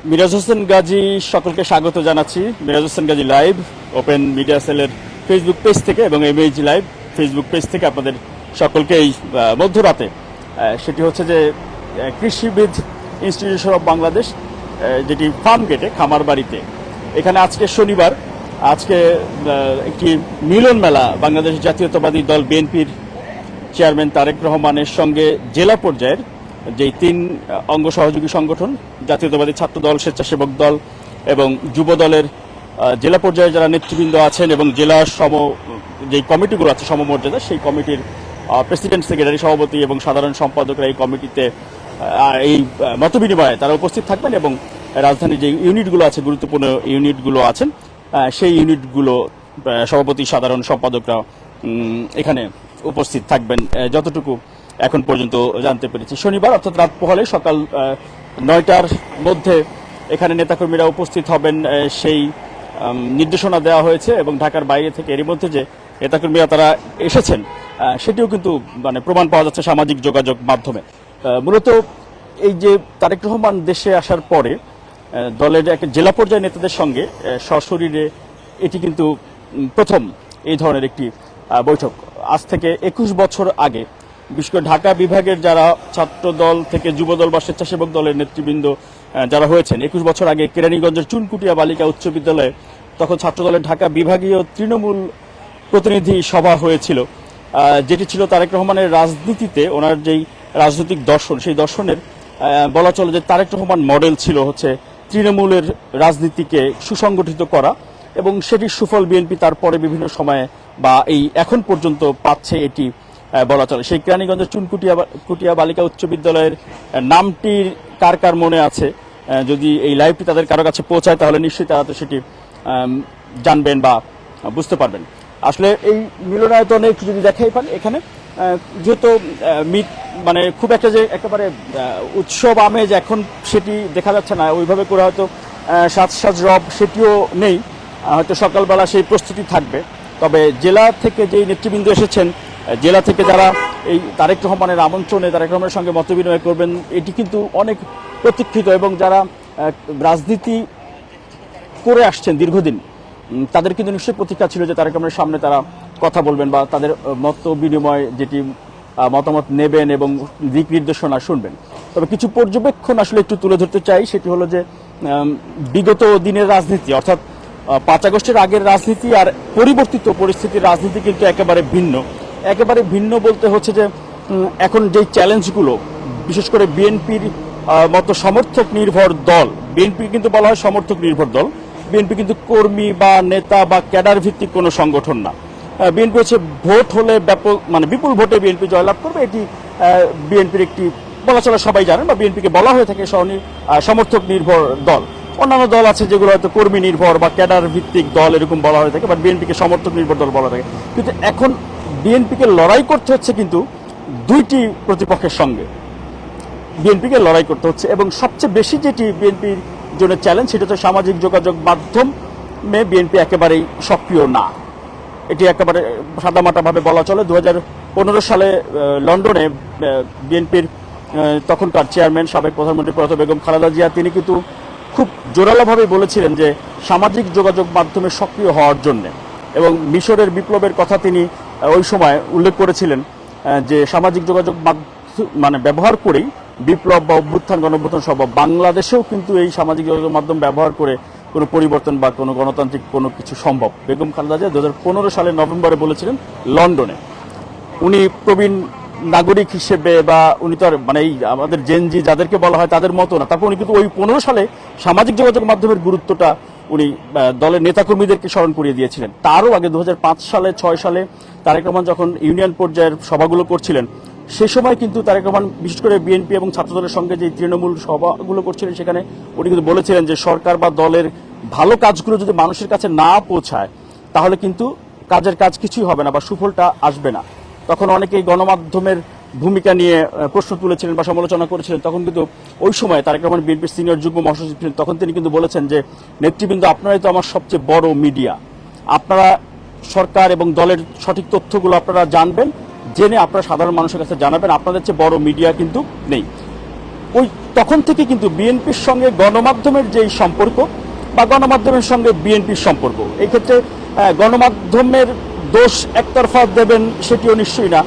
মিরাজ হোসেন গাজী সকলকে স্বাগত জানাচ্ছি। Miraj Hossain Gazi live open media সেলের ফেসবুক পেজ থেকে এবং এমএইচ লাইভ ফেসবুক পেজ থেকে আপনাদের সকলকে এই মধ্যরাতে সেটি হচ্ছে যে কৃষিবিদ ইনস্টিটিউশন অফ বাংলাদেশ যেটি ফার্ম গেটে খামার বাড়িতে এখানে আজকে শনিবার আজকে একটি মিলন মেলা বাংলাদেশ জাতীয়তাবাদী দল বিএনপির চেয়ারম্যান তারেক রহমানের সঙ্গে জেলা পর্যায়ের যেই 3 অঙ্গ সহযোগী সংগঠন জাতীয়তাবাদী ছাত্র দল, স্বেচ্ছাসেবক দল এবং যুব দলের জেলা পর্যায়ে যারা নেতৃবৃন্দ আছেন এবং জেলার যেই কমিটিগুলো আছে সমমর্যাদা সেই কমিটির প্রেসিডেন্ট, সেক্রেটারি, সভাপতি এবং সাধারণ সম্পাদকরা এই কমিটিতে এই মতবিনিময়ে তারা উপস্থিত থাকবেন এবং রাজধানীর যে ইউনিটগুলো আছে গুরুত্বপূর্ণ ইউনিটগুলো আছেন সেই ইউনিটগুলো সভাপতি, সাধারণ সম্পাদকরা এখানে উপস্থিত থাকবেন যতটুকু এখন পর্যন্ত জানতে পেরেছি। শনিবার অর্থাৎ রাত পোহালে সকাল 9টার মধ্যে এখানে নেতাকর্মীরা উপস্থিত হবেন সেই নির্দেশনা দেওয়া হয়েছে এবং ঢাকার বাইরে থেকে এরই মধ্যে যে নেতাকর্মীরা তারা এসেছেন সেটিও কিন্তু মানে প্রমাণ পাওয়া যাচ্ছে সামাজিক যোগাযোগ মাধ্যমে। মূলত এই যে তারেক রহমান দেশে আসার পরে দলের একটা জেলা পর্যায়ের নেতাদের সঙ্গে সশরীরে এটি কিন্তু প্রথম এই ধরনের একটি বৈঠক। আজ থেকে 21 বছর আগে বিশেষ করে ঢাকা বিভাগের যারা ছাত্র দল থেকে যুব দল বা স্বেচ্ছাসেবক দলের নেতৃবৃন্দ যারা হয়েছেন 21 বছর আগে কেরানীগঞ্জের চুনকুটিয়া বালিকা উচ্চ বিদ্যালয়ে তখন ছাত্র দলের ঢাকা বিভাগীয় তৃণমূল প্রতিনিধি সভা হয়েছিল, যেটি ছিল তারেক রহমানের রাজনীতিতে ওনার যেই রাজনৈতিক দর্শন সেই দর্শনের বলা চলে যে তারেক রহমান মডেল ছিল হচ্ছে তৃণমূলের রাজনীতিকে সুসংগঠিত করা এবং সেটির সুফল বিএনপি তারপরে বিভিন্ন সময়ে বা এই এখন পর্যন্ত পাচ্ছে এটি বলা চলে। সেই কেরানীগঞ্জের চুনকুটিয়া বালিকা উচ্চ বিদ্যালয়ের নামটি কার কার মনে আছে, যদি এই লাইভটি তাদের কারো কাছে পৌঁছায় তাহলে নিশ্চয়ই তারা তো সেটি জানবেন বা বুঝতে পারবেন। আসলে এই মিলনায়তনে একটু যদি দেখাই পান এখানে যেহেতু মানে খুব একটা যে একেবারে উৎসব আমেজ এখন সেটি দেখা যাচ্ছে না, ওইভাবে করে হয়তো সাজ রব সেটিও নেই, হয়তো সকালবেলা সেই প্রস্তুতি থাকবে। তবে জেলা থেকে যেই নেতৃবৃন্দ এসেছেন, জেলা থেকে যারা এই তারেক রহমানের আমন্ত্রণে তারেক রহমানের সঙ্গে মতবিনিময় করবেন এটি কিন্তু অনেক প্রতীক্ষিত এবং যারা রাজনীতি করে আসছেন দীর্ঘদিন তাদের কিন্তু নিশ্চয়ই প্রতীক্ষা ছিল যে তারেক রহমানের সামনে তারা কথা বলবেন বা তাদের মত বিনিময় যেটি মতামত নেবেন এবং দিক নির্দেশনা শুনবেন। তবে কিছু পর্যবেক্ষণ আসলে একটু তুলে ধরতে চাই, সেটি হলো যে বিগত দিনের রাজনীতি অর্থাৎ 5 আগস্টের আগের রাজনীতি আর পরিবর্তিত পরিস্থিতির রাজনীতি কিন্তু একেবারে ভিন্ন। একেবারে ভিন্ন বলতে হচ্ছে যে এখন যেই চ্যালেঞ্জগুলো বিশেষ করে বিএনপির মতো সমর্থক নির্ভর দল, বিএনপি কিন্তু বলা হয় সমর্থক নির্ভর দল, বিএনপি কিন্তু কর্মী বা নেতা বা ক্যাডার ভিত্তিক কোনো সংগঠন না। বিএনপি হচ্ছে ভোট হলে ব্যাপক মানে বিপুল ভোটে বিএনপি জয়লাভ করবে, এটি বিএনপির একটি বলা চলে সবাই জানেন বা বিএনপিকে বলা হয়ে থাকে সমর্থক নির্ভর দল। অন্যান্য দল আছে যেগুলো হয়তো কর্মী নির্ভর বা ক্যাডার ভিত্তিক দল এরকম বলা হয়ে থাকে, বাট বিএনপিকে সমর্থক নির্ভর দল বলা থাকে। কিন্তু এখন বিএনপিকে লড়াই করতে হচ্ছে কিন্তু দুইটি প্রতিপক্ষের সঙ্গে বিএনপিকে লড়াই করতে হচ্ছে এবং সবচেয়ে বেশি যেটি বিএনপির জন্য চ্যালেঞ্জ সেটা হচ্ছে সামাজিক যোগাযোগ মাধ্যমে বিএনপি একেবারেই সক্রিয় না, এটি একেবারে সাদামাটাভাবে বলা চলে। 2015 সালে লন্ডনে বিএনপির তখনকার চেয়ারম্যান সাবেক প্রধানমন্ত্রী প্রয়াত বেগম খালেদা জিয়া তিনি কিন্তু খুব জোরালোভাবে বলেছিলেন যে সামাজিক যোগাযোগ মাধ্যমে সক্রিয় হওয়ার জন্য এবং মিশরের বিপ্লবের কথা তিনি ওই সময় উল্লেখ করেছিলেন যে সামাজিক যোগাযোগ মানে ব্যবহার করেই বিপ্লব বা অভ্যুত্থান গণঅভ্যুত্থান সম্ভব। বাংলাদেশেও কিন্তু এই সামাজিক যোগাযোগ মাধ্যম ব্যবহার করে কোনো পরিবর্তন বা কোনো গণতান্ত্রিক কোনো কিছু সম্ভব। বেগম খালেদা জিয়া 2015 সালের নভেম্বরে বলেছিলেন লন্ডনে। উনি প্রবীণ নাগরিক হিসেবে বা উনি তো আর মানে এই আমাদের জেনজি যাদেরকে বলা হয় তাদের মতো না, তারপর উনি কিন্তু ওই 15 সালে সামাজিক যোগাযোগ মাধ্যমের গুরুত্বটা উনি দলের নেতাকর্মীদেরকে স্মরণ করিয়ে দিয়েছিলেন। তারও আগে 2005 সালে 6 সালে তারেক রহমান যখন ইউনিয়ন পর্যায়ের সভাগুলো করছিলেন সেই সময় কিন্তু তারেক রহমান বিশেষ করে বিএনপি এবং ছাত্রদলের সঙ্গে যে তৃণমূল সভাগুলো করছিলেন সেখানে উনি কিন্তু বলেছিলেন যে সরকার বা দলের ভালো কাজগুলো যদি মানুষের কাছে না পৌঁছায় তাহলে কিন্তু কাজের কাজ কিছুই হবে না বা সুফলটা আসবে না। তখন অনেকেই গণমাধ্যমের ভূমিকা নিয়ে প্রশ্ন তুলেছিলেন বা সমালোচনা করেছিলেন। তখন কিন্তু ওই সময় তারেক রহমান বিএনপির সিনিয়র যুগ্ম মহাসচিব ছিলেন, তখন তিনি কিন্তু বলেছেন যে নেতৃবৃন্দ আপনারাই তো আমার সবচেয়ে বড় মিডিয়া, আপনারা সরকার এবং দলের সঠিক তথ্যগুলো আপনারা জানবেন, জেনে আপনারা সাধারণ মানুষের কাছে জানাবেন, আপনাদের চেয়ে বড় মিডিয়া কিন্তু নেই। ওই তখন থেকে কিন্তু বিএনপির সঙ্গে গণমাধ্যমের যেই সম্পর্ক বা গণমাধ্যমের সঙ্গে বিএনপির সম্পর্ক, এই ক্ষেত্রে গণমাধ্যমের দোষ একতরফা দেবেন সেটিও নিশ্চয়ই না।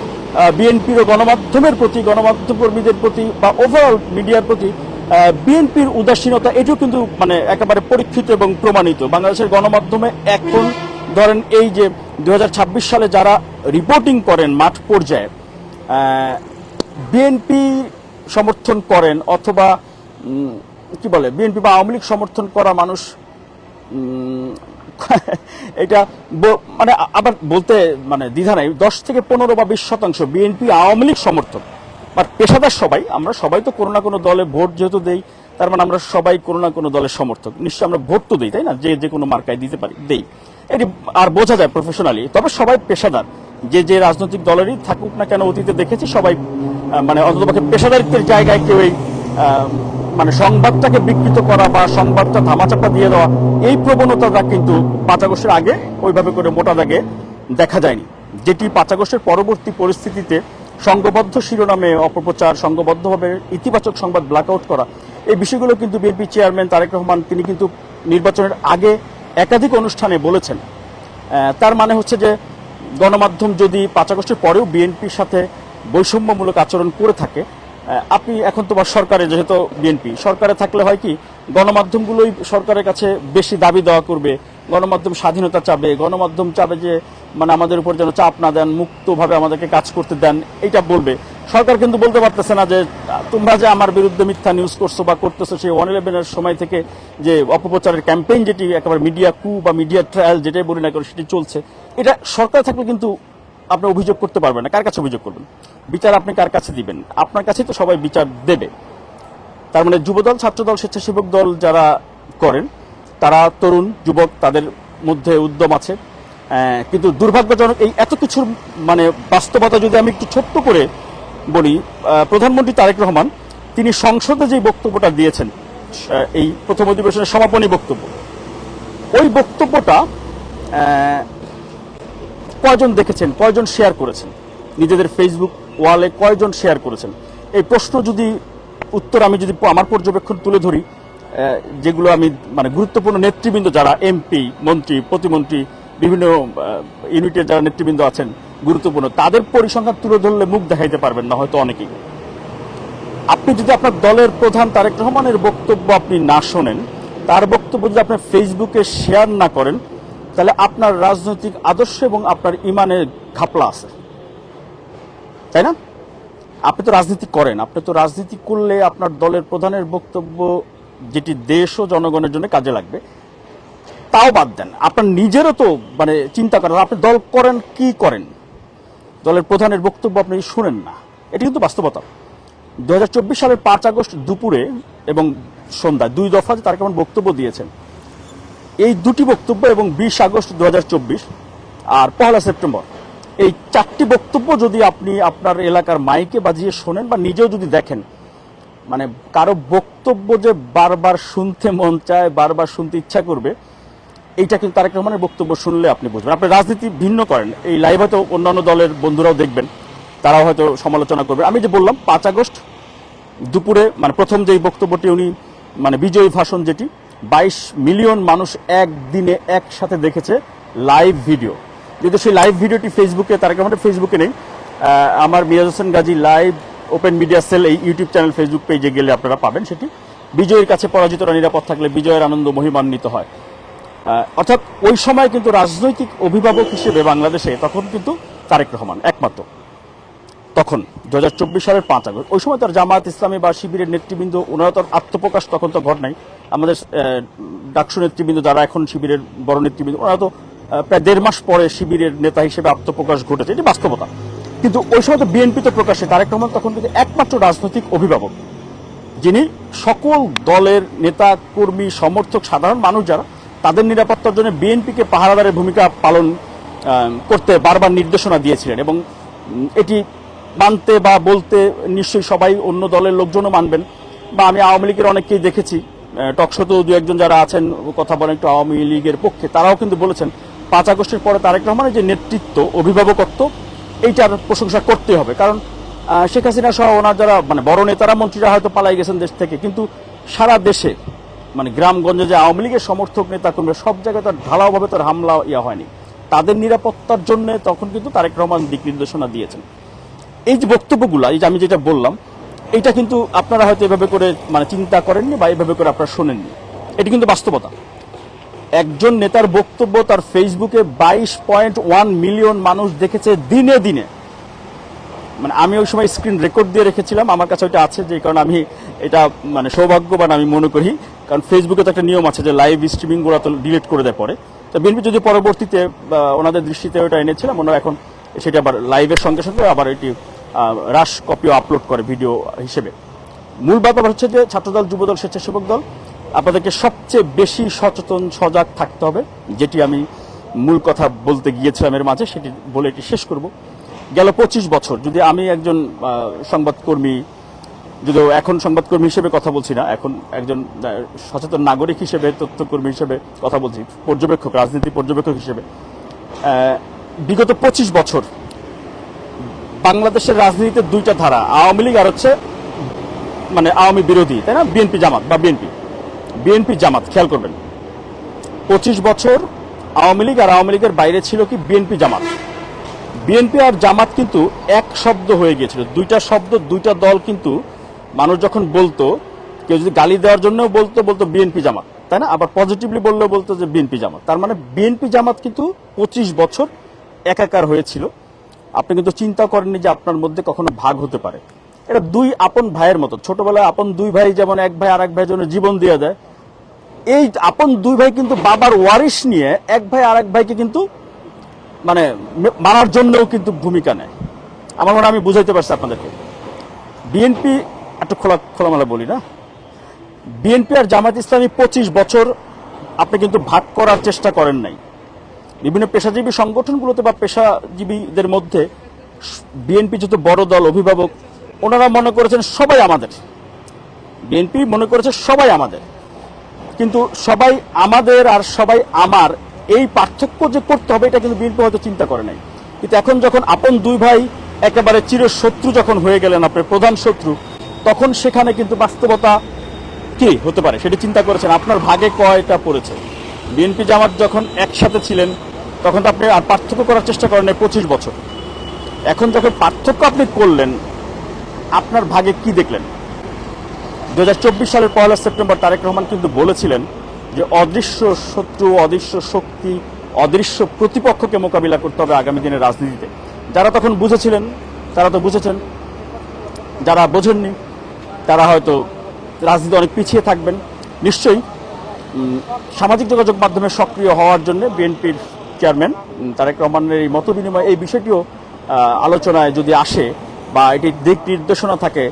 বিএনপির ও গণমাধ্যমের প্রতি, গণমাধ্যম কর্মীদের প্রতি বা ওভারঅল মিডিয়ার প্রতি বিএনপির উদাসীনতা, এটিও কিন্তু মানে একেবারে পরীক্ষিত এবং প্রমাণিত। বাংলাদেশের গণমাধ্যমে এখন ধরেন এই যে 2026 সালে যারা রিপোর্টিং করেন মাঠ পর্যায়ে, বিএনপি সমর্থন করেন অথবা কি বলে বিএনপি বা আওয়ামী লীগ সমর্থন করা মানুষ, এটা মানে আবার বলতে মানে দ্বিধা নাই, 10 থেকে 15 বা 20% বিএনপি আওয়ামী লীগ সমর্থক। বাট পেশাদার সবাই, আমরা সবাই তো কোনো না কোনো দলে ভোট যেহেতু দেই, তার মানে আমরা সবাই কোনো না কোনো দলের সমর্থক। নিশ্চয়ই আমরা ভোট তো দিই, তাই না, যে কোনো মার্কায় দিতে পারি, দেই, এটি আর বোঝা যায় প্রফেশনালি। তবে সবাই পেশাদার, যে রাজনৈতিক দলেরই থাকুক না কেন, অতীতে দেখেছি সবাই মানে অন্ততপক্ষে পেশাদারিত্বের জায়গায় কেউ এই মানে সংবাদটাকে বিকৃত করা বা সংবাদটা ধামাচাপা দিয়ে দেওয়া, এই প্রবণতাটা কিন্তু 5 আগস্টের আগে ওইভাবে করে মোটা দাগে দেখা যায়নি। যেটি 5 আগস্টের পরবর্তী পরিস্থিতিতে সংঘবদ্ধ শিরোনামে অপপ্রচার, সংঘবদ্ধভাবে ইতিবাচক সংবাদ ব্ল্যাকআউট করা, এই বিষয়গুলো কিন্তু বিএনপি চেয়ারম্যান তারেক রহমান তিনি কিন্তু নির্বাচনের আগে একাধিক অনুষ্ঠানে বলেছেন। তার মানে হচ্ছে যে গণমাধ্যম যদি 5 আগস্টের পরেও বিএনপির সাথে বৈষম্যমূলক আচরণ করে থাকে, আপনি এখন তোমার সরকারে, যেহেতু বিএনপি সরকারে থাকলে হয় কি, গণমাধ্যমগুলোই সরকারের কাছে বেশি দাবি দেওয়া করবে, গণমাধ্যম স্বাধীনতা চাবে, গণমাধ্যম চাবে যে মানে আমাদের উপর যেন চাপ না দেন, মুক্তভাবে আমাদেরকে কাজ করতে দেন, এইটা বলবে। সরকার কিন্তু বলতে পারতেছে না যে তোমরা যে আমার বিরুদ্ধে মিথ্যা নিউজ করছো বা করতেছো, সেই 111-এর সময় থেকে যে অপপ্রচারের ক্যাম্পেইন, যেটি একেবারে মিডিয়া কু বা মিডিয়া ট্রায়াল যেটাই বলি না কেন সেটি চলছে, এটা সরকার থাকলে কিন্তু আপনি অভিযোগ করতে পারবেন না। কার কাছে অভিযোগ করবেন? বিচার আপনি কার কাছে দিবেন? আপনার কাছেই তো সবাই বিচার দেবে। তার মানে যুবদল, ছাত্রদল, স্বেচ্ছাসেবক দল যারা করেন, তারা তরুণ যুবক, তাদের মধ্যে উদ্যম আছে, কিন্তু দুর্ভাগ্যজনক এই এত কিছুর মানে বাস্তবতা যদি আমি একটু ছোট্ট করে বলি, প্রধানমন্ত্রী তারেক রহমান তিনি সংসদে যে বক্তব্যটা দিয়েছেন, এই প্রথম অধিবেশনের সমাপনী বক্তব্য, ওই বক্তব্যটা কয়জন দেখেছেন, কয়জন শেয়ার করেছেন, নিজেদের ফেসবুক ওয়ালে কয়জন শেয়ার করেছেন? এই প্রশ্ন যদি উত্তর আমি যদি আমার পর্যবেক্ষণ তুলে ধরি, যেগুলো আমি মানে গুরুত্বপূর্ণ নেতৃবৃন্দ যারা এমপি, মন্ত্রী, প্রতিমন্ত্রী, বিভিন্ন ইউনিটের যারা নেতৃবৃন্দ আছেন গুরুত্বপূর্ণ, তাদের পরিসংখ্যান তুলে ধরলে মুখ দেখাইতে পারবেন না হয়তো অনেকেই। আপনি যদি আপনার দলের প্রধান তারেক রহমানের বক্তব্য আপনি না শোনেন, তার বক্তব্য যদি আপনি ফেসবুকে শেয়ার না করেন, তাহলে আপনার রাজনৈতিক আদর্শ এবং আপনার ইমানের ঘাপলা আছে, তাই না? আপনি তো রাজনীতি করেন, আপনি তো রাজনীতি করলে আপনার দলের প্রধানের বক্তব্য যেটি দেশ ও জনগণের জন্য কাজে লাগবে, তাও বাদ দেন, আপনার নিজেরও তো মানে চিন্তা করেন, আপনি দল করেন কি করেন, দলের প্রধানের বক্তব্য আপনি শুনেন না, এটি কিন্তু বাস্তবতা। 2024 সালের 5 আগস্ট দুপুরে এবং সন্ধ্যায় 2 দফা তারা কেমন বক্তব্য দিয়েছেন, এই দুটি বক্তব্য এবং 20 আগস্ট 2024 আর 1 সেপ্টেম্বর, এই 4টি বক্তব্য যদি আপনি আপনার এলাকার মাইকে বাজিয়ে শোনেন বা নিজেও যদি দেখেন, মানে কারো বক্তব্য যে বারবার শুনতে মন চায়, বারবার শুনতে ইচ্ছা করবে, এইটা কিন্তু তারেক রহমানের বক্তব্য শুনলে আপনি বুঝবেন। আপনি রাজনীতি ভিন্ন করেন, এই লাইভ হয়তো অন্যান্য দলের বন্ধুরাও দেখবেন, তারাও হয়তো সমালোচনা করবে। আমি যে বললাম 5 আগস্ট দুপুরে মানে প্রথম যেই বক্তব্যটি উনি মানে বিজয়ী ভাষণ, যেটি 22 মিলিয়ন মানুষ একদিনে একসাথে দেখেছে লাইভ ভিডিও, যেহেতু সেই লাইভ ভিডিওটি ফেসবুকে, তারেক রহমানের ফেসবুকে নেই, আমার Miraj Hossain Gazi live open media cell এই ইউটিউব চ্যানেল ফেসবুক পেজে গেলে আপনারা পাবেন সেটি। বিজয়ের কাছে পরাজিতরা নিরাপদ থাকলে বিজয়ের আনন্দ মহিমান্বিত হয়। অর্থাৎ ওই সময় কিন্তু রাজনৈতিক অভিভাবক হিসেবে বাংলাদেশে তখন কিন্তু তারেক রহমান একমাত্র, তখন 2024 সালের 5 আগস্ট, ওই সময় তার জামায়াত ইসলামী বা শিবিরের নেতৃবৃন্দ, ওনারা তো আত্মপ্রকাশ তখন তো ঘট নাই। আমাদের ডাকসু নেতৃবৃন্দ যারা এখন শিবিরের বড় নেতৃবৃন্দ, ওনারা তো প্রায় 1.5 মাস পরে শিবিরের নেতা হিসেবে আত্মপ্রকাশ ঘটেছে, এটি বাস্তবতা। কিন্তু ওই সময় তো বিএনপি তো প্রকাশ্যে, তারেক রহমান তখন কিন্তু একমাত্র রাজনৈতিক অভিভাবক, যিনি সকল দলের নেতা কর্মী, সমর্থক, সাধারণ মানুষ যারা, তাদের নিরাপত্তার জন্য বিএনপিকে পাহারাদারের ভূমিকা পালন করতে বারবার নির্দেশনা দিয়েছিলেন। এবং এটি মানতে বা বলতে নিশ্চয়ই সবাই অন্য দলের লোকজনও মানবেন, বা আমি আওয়ামী লীগের অনেককেই দেখেছি টকশোতেও 2-1 যারা আছেন কথা বলেন একটু আওয়ামী লীগের পক্ষে, তারাও কিন্তু বলেছেন 5 আগস্টের পরে তারেক রহমানের যে নেতৃত্ব, অভিভাবকত্ব, এইটার প্রশংসা করতে হবে। কারণ শেখ হাসিনা সহ ওনার যারা মানে বড় নেতারা মন্ত্রীরা হয়তো পালাই গেছেন দেশ থেকে, কিন্তু সারা দেশে মানে গ্রামগঞ্জে যে আওয়ামী লীগের সমর্থক নেতা কর্মী সব জায়গায় তার ঢালাওভাবে তার হামলা হয়নি। তাদের নিরাপত্তার জন্য তখন কিন্তু তারেক রহমান দিক নির্দেশনা দিয়েছেন। এই যে বক্তব্যগুলো, এই যে আমি যেটা বললাম, এটা কিন্তু আপনারা হয়তো এভাবে করে মানে চিন্তা করেননি বা এভাবে করে আপনারা শোনেননি। এটি কিন্তু বাস্তবতা। একজন নেতার বক্তব্য তার ফেসবুকে 22.1 মিলিয়ন মানুষ দেখেছে দিনে দিনে। মানে আমি ওই সময় স্ক্রিন রেকর্ড দিয়ে রেখেছিলাম, আমার কাছে ওইটা আছে, যে কারণে আমি এটা মানে সৌভাগ্যবান আমি মনে করি। কারণ ফেসবুকে তো একটা নিয়ম আছে যে লাইভ স্ট্রিমিং গুলো তো ডিলিট করে দেয় পরে। তো বিএনপি যদি পরবর্তীতে ওনাদের দৃষ্টিতে ওটা এনেছিলাম, ওনারা এখন সেটা আবার লাইভের সঙ্গে সঙ্গে আবার এটি রাশ কপিও আপলোড করে ভিডিও হিসেবে। মূল ব্যাপার হচ্ছে যে ছাত্রদল, যুবদল, স্বেচ্ছাসেবক দল আপনাদেরকে সবচেয়ে বেশি সচেতন সজাগ থাকতে হবে, যেটি আমি মূল কথা বলতে গিয়েছিলাম এর মাঝে, সেটি বলে এটি শেষ করব। গেল 25 বছর যদি আমি একজন সংবাদকর্মী, যদিও এখন সংবাদকর্মী হিসেবে কথা বলছি না, এখন একজন সচেতন নাগরিক হিসেবে, তথ্যকর্মী হিসেবে কথা বলছি, পর্যবেক্ষক, রাজনীতি পর্যবেক্ষক হিসেবে, বিগত 25 বছর বাংলাদেশের রাজনীতিতে দুইটা ধারা, আওয়ামী লীগ আর হচ্ছে মানে আওয়ামী বিরোধী, তাই না, বিএনপি জামাত বা বিএনপি জামাত। খেয়াল করবেন 25 বছর আওয়ামী লীগ আর আওয়ামী লীগের বাইরে ছিল কি বিএনপি জামাত। বিএনপি আর জামাত কিন্তু এক শব্দ হয়ে গিয়েছিল, দুইটা শব্দ, দুইটা দল। কিন্তু মানুষ যখন বলতো, কেউ যদি গালি দেওয়ার জন্য বলতো বিএনপি জামাত, তাই না, আবার পজিটিভলি বললেও বলতো যে বিএনপি জামাত। তার মানে বিএনপি জামাত কিন্তু 25 বছর একাকার হয়েছিল। আপনি কিন্তু চিন্তা করেননি যে আপনার মধ্যে কখনো ভাগ হতে পারে। এটা দুই আপন ভাইয়ের মতো। ছোটবেলায় আপন দুই ভাই যেমন এক ভাই আর এক ভাইয়ের জন্য জীবন দিয়ে দেয়, এই আপন দুই ভাই কিন্তু বাবার ওয়ারিশ নিয়ে এক ভাই আর এক ভাইকে কিন্তু মানে মারার জন্যও কিন্তু ভূমিকা নেয়। আমার মনে আমি বুঝাইতে পারছি আপনাদেরকে। বিএনপি একটা খোলামেলা বলি না, বিএনপি আর জামায়াত ইসলামী 25 বছর আপনি কিন্তু ভাগ করার চেষ্টা করেন নাই। বিভিন্ন পেশাজীবী সংগঠনগুলোতে বা পেশাজীবীদের মধ্যে বিএনপি যত বড় দল, অভিভাবক, ওনারা মনে করেছেন সবাই আমাদের। বিএনপি মনে করেছে সবাই আমাদের, কিন্তু সবাই আমাদের আর সবাই আমার এই পার্থক্য যে করতে হবে, এটা কিন্তু বিএনপি হয়তো চিন্তা করে নাই। কিন্তু এখন যখন আপন দুই ভাই একেবারে চিরশত্রু যখন হয়ে গেলেন, আপনার প্রধান শত্রু, তখন সেখানে কিন্তু বাস্তবতা কি হতে পারে সেটা চিন্তা করেছেন। আপনার ভাগে কয়টা পড়েছে? বিএনপি জামাত যখন একসাথে ছিলেন তখন তো আপনি আর পার্থক্য করার চেষ্টা করেন 25 বছর। এখন যখন পার্থক্য আপনি করলেন, আপনার ভাগে কি দেখলেন? 2024 সালের 1 সেপ্টেম্বর তারেক রহমান কিন্তু বলেছিলেন যে অদৃশ্য শত্রু, অদৃশ্য শক্তি, অদৃশ্য প্রতিপক্ষকে মোকাবিলা করতে হবে আগামী দিনের রাজনীতিতে। যারা তখন বুঝেছিলেন তারা তো বুঝেছেন, যারা বোঝেননি তারা হয়তো রাজনীতি অনেক পিছিয়ে থাকবেন। নিশ্চয়ই সামাজিক যোগাযোগ মাধ্যমে সক্রিয় হওয়ার জন্য বিএনপির চেয়ারম্যান তারেক রহমানের এই মত বিনিময়, এই বিষয়টিও আলোচনায় যদি আসে বা এটির দিক নির্দেশনা থাকে,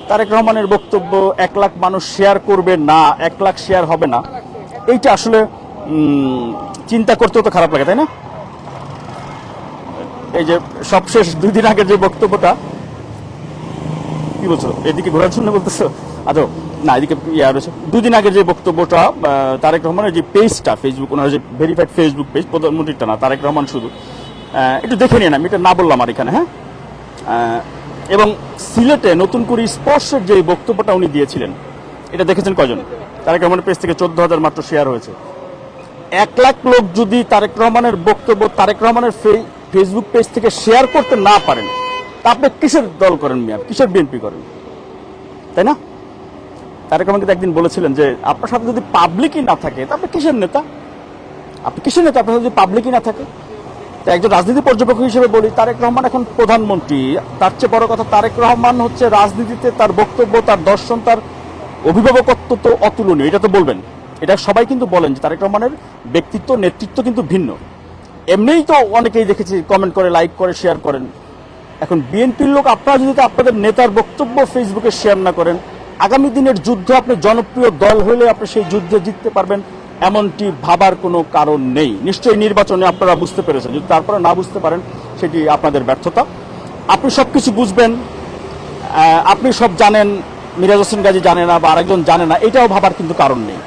তারেক রহমানের বক্তব্য 1 লাখ মানুষ শেয়ার করবে না, 1 লাখ শেয়ার হবে না, এইটা আসলে চিন্তা করতেও তো খারাপ লাগে, তাই না? এই যে সবশেষ 2 দিন আগের যে বক্তব্যটা, কি বলছো, এদিকে ঘোরার জন্য বলতেছো? আচ্ছা না, এদিকে রয়েছে 2 দিন আগের যে বক্তব্যটা, তারেক রহমানের যে পেজটা, ফেসবুক, ওনার যে ভেরিফাইড ফেসবুক পেজ, প্রধানমন্ত্রীটা না, তারেক রহমান শুধু, একটু দেখে নিন, আমি এটা না বললাম আর এখানে, হ্যাঁ। এবং সিলেটে নতুন করে স্পর্শের যে বক্তব্যটা উনি দিয়েছিলেন, এটা দেখেছেন কয়জন? তারেক রহমানের পেজ থেকে 14,000 মাত্র শেয়ার হয়েছে। 1 লাখ লোক যদি তারেক রহমানের বক্তব্য তারেক রহমানের ফেসবুক পেজ থেকে শেয়ার করতে না পারেন, তা আপনি কিসের দল করেন মিয়া, কিসের বিএনপি করেন, তাই না? তারেক রহমান কিন্তু একদিন বলেছিলেন যে আপনার সাথে যদি পাবলিকই না থাকে তা আপনি কিসের নেতা? আপনি কিসের নেতা আপনার সাথে যদি পাবলিকই না থাকে? তো একজন রাজনীতি পর্যবেক্ষক হিসেবে বলি, তারেক রহমান এখন প্রধানমন্ত্রী। তার চেয়ে বড় কথা, তারেক রহমান হচ্ছে রাজনীতিতে তার বক্তব্য, তার দর্শন, তার অভিভাবকত্ব তো অতুলনীয়, এটা তো বলবেন। এটা সবাই কিন্তু বলেন যে তারেক রহমানের ব্যক্তিত্ব, নেতৃত্ব কিন্তু ভিন্ন। এমনিই তো অনেকেই দেখেছি কমেন্ট করে, লাইক করে, শেয়ার করেন। এখন বিএনপির লোক আপনারা যদি আপনাদের নেতার বক্তব্য ফেসবুকে শেয়ার না করেন, আগামী দিনের যুদ্ধ আপনি জনপ্রিয় দল হলে আপনি সেই যুদ্ধে জিততে পারবেন এমনটি ভাবার কোনো কারণ নেই। নিশ্চয়ই নির্বাচনে আপনারা বুঝতে পেরেছেন, যদি তারপরে না বুঝতে পারেন সেটি আপনাদের ব্যর্থতা। আপনি সব কিছু বুঝবেন, আপনি সব জানেন, মিরাজ হোসেন গাজী জানে না বা আরেকজন জানে না, এটাও ভাবার কিন্তু কারণ নেই।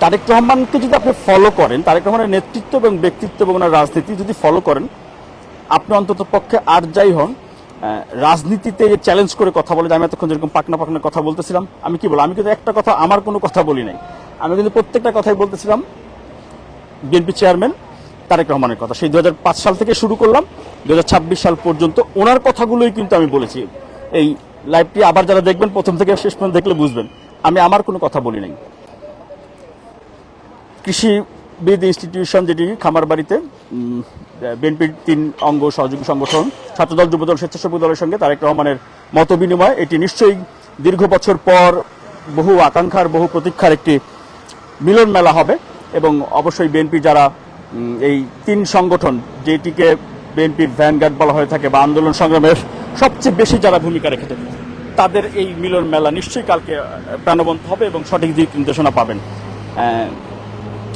তারেক রহমানকে যদি আপনি ফলো করেন, তারেক রহমানের নেতৃত্ব এবং ব্যক্তিত্ব এবং ওনার রাজনীতি যদি ফলো করেন, আপনি অন্তত পক্ষে আর যাই হন রাজনীতিতে চ্যালেঞ্জ করে কথা বলে, আমি এতক্ষণ যেরকম পাকনা পাকনা কথা বলতেছিলাম, আমি কি বললাম, আমি কিন্তু একটা কথা, আমার কোনো কথা বলি নাই, আমি কিন্তু প্রত্যেকটা কথাই বলতেছিলাম বিএনপি চেয়ারম্যান তারেক রহমানের কথা। সেই 2005 সাল থেকে শুরু করলাম 2026 সাল পর্যন্ত ওনার কথাগুলোই কিন্তু আমি বলেছি। এই লাইভটি আবার যারা দেখবেন প্রথম থেকে শেষ পর্যন্ত দেখলে বুঝবেন আমি আমার কোনো কথা বলি নাই। কৃষিবিদ ইনস্টিটিউশন, যেটি খামারবাড়িতে বিএনপির 3 অঙ্গ সহযোগী সংগঠন ছাত্রদল, যুবদল, স্বেচ্ছাসেবক দলের সঙ্গে তারেক রহমানের মত বিনিময়, এটি নিশ্চয়ই দীর্ঘ বছর পর বহু আকাঙ্ক্ষার, বহু প্রতীক্ষার একটি মিলন মেলা হবে। এবং অবশ্যই বিএনপি যারা এই 3 সংগঠন, যেটিকে বিএনপির ভ্যানগার্ড বলা হয়ে থাকে বা আন্দোলন সংগ্রামের সবচেয়ে বেশি যারা ভূমিকা রেখেছে, তাদের এই মিলন মেলা নিশ্চয়ই কালকে প্রাণবন্ত হবে এবং সঠিক দিক নির্দেশনা পাবেন।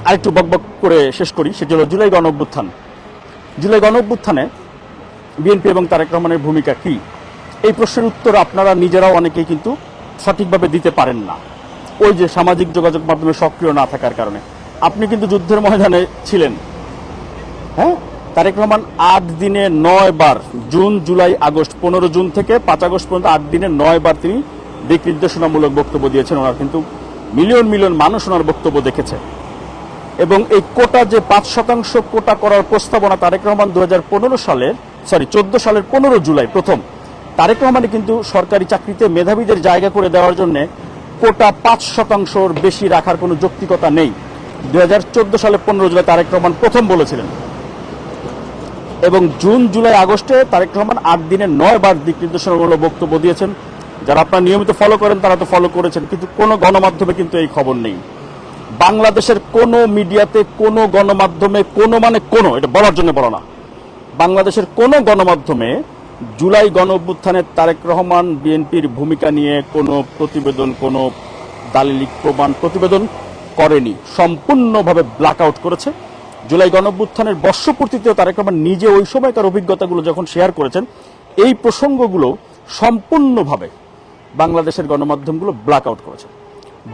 আরেকটু বকবক করে শেষ করি, সেটি হলো জুলাই গণ অভ্যুত্থান। জুলাই গণ অভ্যুত্থানে বিএনপি এবং তারেক রহমানের ভূমিকা কি, এই প্রশ্নের উত্তর আপনারা নিজেরাও অনেকেই কিন্তু সঠিকভাবে দিতে পারেন না। ওই যে সামাজিক যোগাযোগ মাধ্যমে সক্রিয় না থাকার কারণে। আপনি কিন্তু যুদ্ধের ময়দানে ছিলেন। হ্যাঁ, তারেক রহমান 8 দিনে 9 বার, জুন, জুলাই, আগস্ট, 15 জুন থেকে 5 আগস্ট পর্যন্ত 8 দিনে 9 বার তিনি দিক নির্দেশনামূলক বক্তব্য দিয়েছেন। ওনার কিন্তু মিলিয়ন মিলিয়ন মানুষ ওনার বক্তব্য দেখেছে। এবং এই কোটা, যে 5% কোটা করার প্রস্তাবনা তারেক রহমান 14 সালের 15 জুলাই প্রথম, তারেক রহমানে কিন্তু সরকারি চাকরিতে মেধাবীদের জায়গা করে দেওয়ার জন্য কোটা 5%-র বেশি রাখার কোনো যৌক্তিকতা নেই। 2014 সালের 15 জুলাই তারেক রহমান প্রথম বলেছিলেন। এবং জুন, জুলাই, আগস্টে তারেক রহমান 8 দিনে 9 বার দিক নির্দেশনামূলক বক্তব্য দিয়েছেন। যারা আপনারা নিয়মিত ফলো করেন তারা তো ফলো করেছেন, কিন্তু কোনো গণমাধ্যমে কিন্তু এই খবর নেই। বাংলাদেশের কোনো মিডিয়াতে, কোনো গণমাধ্যমে, কোনো এটা বলার জন্য বলা না, বাংলাদেশের কোনো গণমাধ্যমে জুলাই গণ অভ্যুত্থানে তারেক রহমান বিএনপির ভূমিকা নিয়ে কোনো প্রতিবেদন, কোনো দালিলিক প্রমাণ প্রতিবেদন করেনি, সম্পূর্ণভাবে ব্ল্যাক আউট করেছে। জুলাই গণ অভ্যুত্থানের বর্ষপূর্তিতেও তারেক রহমান নিজে ওই সময়কার অভিজ্ঞতাগুলো যখন শেয়ার করেছেন, এই প্রসঙ্গগুলো সম্পূর্ণভাবে বাংলাদেশের গণমাধ্যমগুলো ব্ল্যাক আউট করেছে।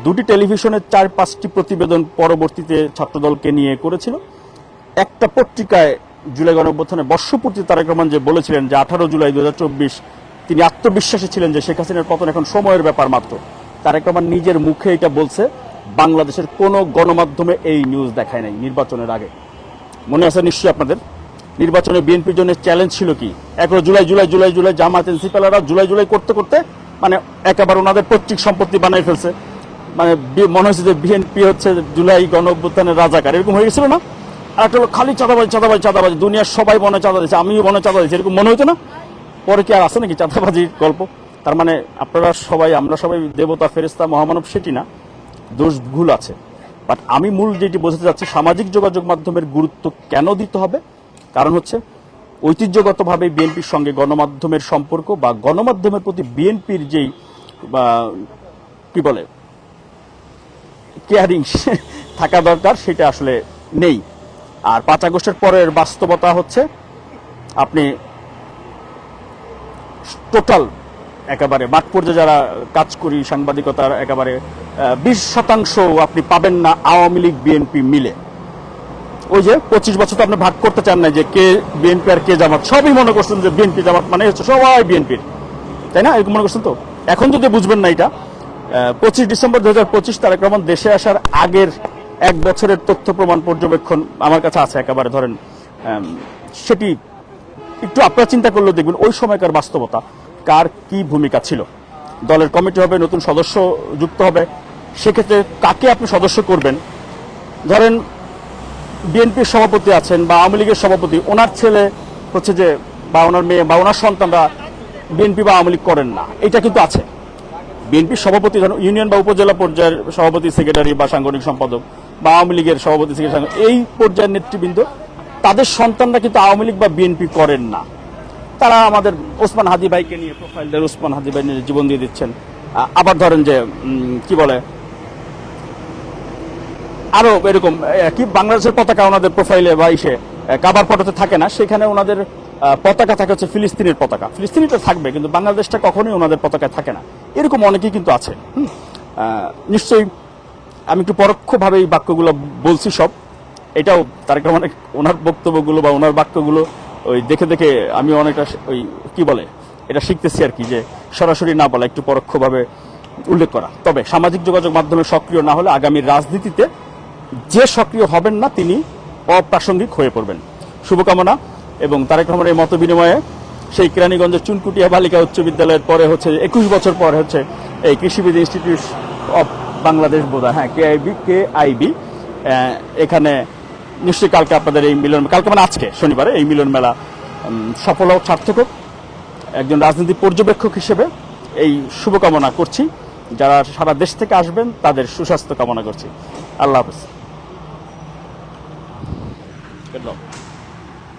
2টি টেলিভিশনের 4-5টি প্রতিবেদন পরবর্তীতে ছাত্রদলকে নিয়ে করেছিল। একটা পত্রিকায় জুলাই গণ অভ্যুত্থানের বর্ষপূর্তি তারেক রহমান যে বলেছিলেন যে 18 জুলাই 2024 তিনি আত্মবিশ্বাসী ছিলেন যে শেখ হাসিনার পতন এখন সময়ের ব্যাপার মাত্র। তারেক রহমান নিজের মুখে এটা বলছে। বাংলাদেশের কোনো গণমাধ্যমে এই নিউজ দেখায় নাই নির্বাচনের আগে। মনে আছে নিশ্চয়ই আপনাদের, নির্বাচনে বিএনপির জন্য চ্যালেঞ্জ ছিল কি, একবার জুলাই জুলাই জুলাই জুলাই, জামাত এনসিপিরা জুলাই জুলাই করতে করতে মানে একেবারে ওনাদের পৈতৃক সম্পত্তি বানাই ফেলছে। মানে মনে হয়েছে যে বিএনপি হচ্ছে জুলাই গণ অভ্যুত্থানের রাজাকার, এরকম হয়ে গেছিল না? আর একটা হলো খালি চাঁদাবাজি চাঁদাবাজি চাঁদাবাজি, দুনিয়ার সবাই মনে চাঁদা দিচ্ছে, আমিও মনে চাঁদা দিচ্ছি, এরকম মনে হতো না? পরে কি আর আছে নাকি চাঁদাবাজির গল্প? তার মানে আপনারা সবাই, আমরা সবাই দেবতা, ফেরেশতা, মহামানব, সেটি না, দোষ ভুল আছে। বাট আমি মূল যেটি বোঝাতে চাচ্ছি, সামাজিক যোগাযোগ মাধ্যমের গুরুত্ব কেন দিতে হবে, কারণ হচ্ছে ঐতিহ্যগতভাবে বিএনপির সঙ্গে গণমাধ্যমের সম্পর্ক বা গণমাধ্যমের প্রতি বিএনপির যেই কি বলে কেয়ারিং থাকা দরকার, সেটা আসলে নেই। আর 5 আগস্টের পরের বাস্তবতা হচ্ছে আপনি টোটাল একেবারে মাঠ পর্যায়ে যারা কাজ করি সাংবাদিকতার একেবারে 20% আপনি পাবেন না আওয়ামী লীগ বিএনপি মিলে। ওই যে 25 বছর তো আপনি ভাগ করতে চান না যে কে বিএনপি আর কে জামাত, সবই মনে করছেন যে বিএনপি জামাত মানে হচ্ছে সবাই বিএনপির, তাই না? এরকম মনে করছেন তো। এখন যদি বুঝবেন না এটা, 25 ডিসেম্বর 2025 তারেক রহমান দেশে আসার আগের 1 বছরের তথ্য প্রমাণ পর্যবেক্ষণ আমার কাছে আছে একেবারে, ধরেন সেটি একটু আপনারা চিন্তা করলেও দেখবেন ওই সময়কার বাস্তবতা কার কি ভূমিকা ছিল। দলের কমিটি হবে, নতুন সদস্য যুক্ত হবে, সেক্ষেত্রে কাকে আপনি সদস্য করবেন। ধরেন বিএনপির সভাপতি আছেন বা আওয়ামী লীগের সভাপতি, ওনার ছেলে হচ্ছে যে বা ওনার মেয়ে বা ওনার সন্তানরা বিএনপি বা আওয়ামী লীগ করেন না, এটা কিন্তু আছে। বিএনপির সভাপতি ধরুন ইউনিয়ন বা উপজেলা পর্যায়ের সভাপতি, সেক্রেটারি বা সাংগঠনিক সম্পাদক বা আওয়ামী লীগের সভাপতি, সেক্রেটারি, এই পর্যায়ের নেতৃবৃন্দ, তাদের সন্তানরা কিন্তু আওয়ামী লীগ বা বিএনপি করেন না। তারা আমাদের ওসমান হাদি ভাইকে নিয়ে প্রোফাইল দেয়, ওসমান হাদি ভাই নিয়ে জীবন দিয়ে দিচ্ছেন। আবার ধরেন যে কি বলে আরো এরকম কি বাংলাদেশের পতাকা ওনাদের প্রোফাইলে বা ইসে কাভার ফটোতে থাকে না, সেখানে ওনাদের পতাকা থাকে হচ্ছে ফিলিস্তিনের পতাকা। ফিলিস্তিনিটা থাকবে কিন্তু বাংলাদেশটা কখনোই ওনাদের পতাকায় থাকে না। এরকম অনেকেই কিন্তু আছে। নিশ্চয়ই আমি একটু পরোক্ষভাবে এই বাক্যগুলো বলছি সব, এটাও তারেক রহমান ওনার বক্তব্যগুলো বা ওনার বাক্যগুলো ওই দেখে দেখে আমি অনেকটা ওই কি বলে এটা শিখতেছি আর কি, যে সরাসরি না বলা, একটু পরোক্ষভাবে উল্লেখ করা। তবে সামাজিক যোগাযোগ মাধ্যমে সক্রিয় না হলে আগামী রাজনীতিতে যে সক্রিয় হবেন না তিনি অপ্রাসঙ্গিক হয়ে পড়বেন। শুভকামনা। এবং তারেক রহমানের এই মত বিনিময়ে সেই কেরানীগঞ্জের চুনকুটিয়া বালিকা উচ্চ বিদ্যালয়ের পরে হচ্ছে 21 বছর পরে হচ্ছে এই কৃষিবিদ ইনস্টিটিউট অফ বাংলাদেশ বোধহয়, হ্যাঁ কেআইবি, এখানে নিশ্চয়ই কালকে আপনাদের এই মিলন, কালকে মানে আজকে শনিবারে এই মিলন মেলা সফল হোক, সার্থক হোক। একজন রাজনীতি পর্যবেক্ষক হিসেবে এই শুভকামনা করছি। যারা সারা দেশ থেকে আসবেন তাদের সুস্বাস্থ্য কামনা করছি। আল্লাহ হাফেজ।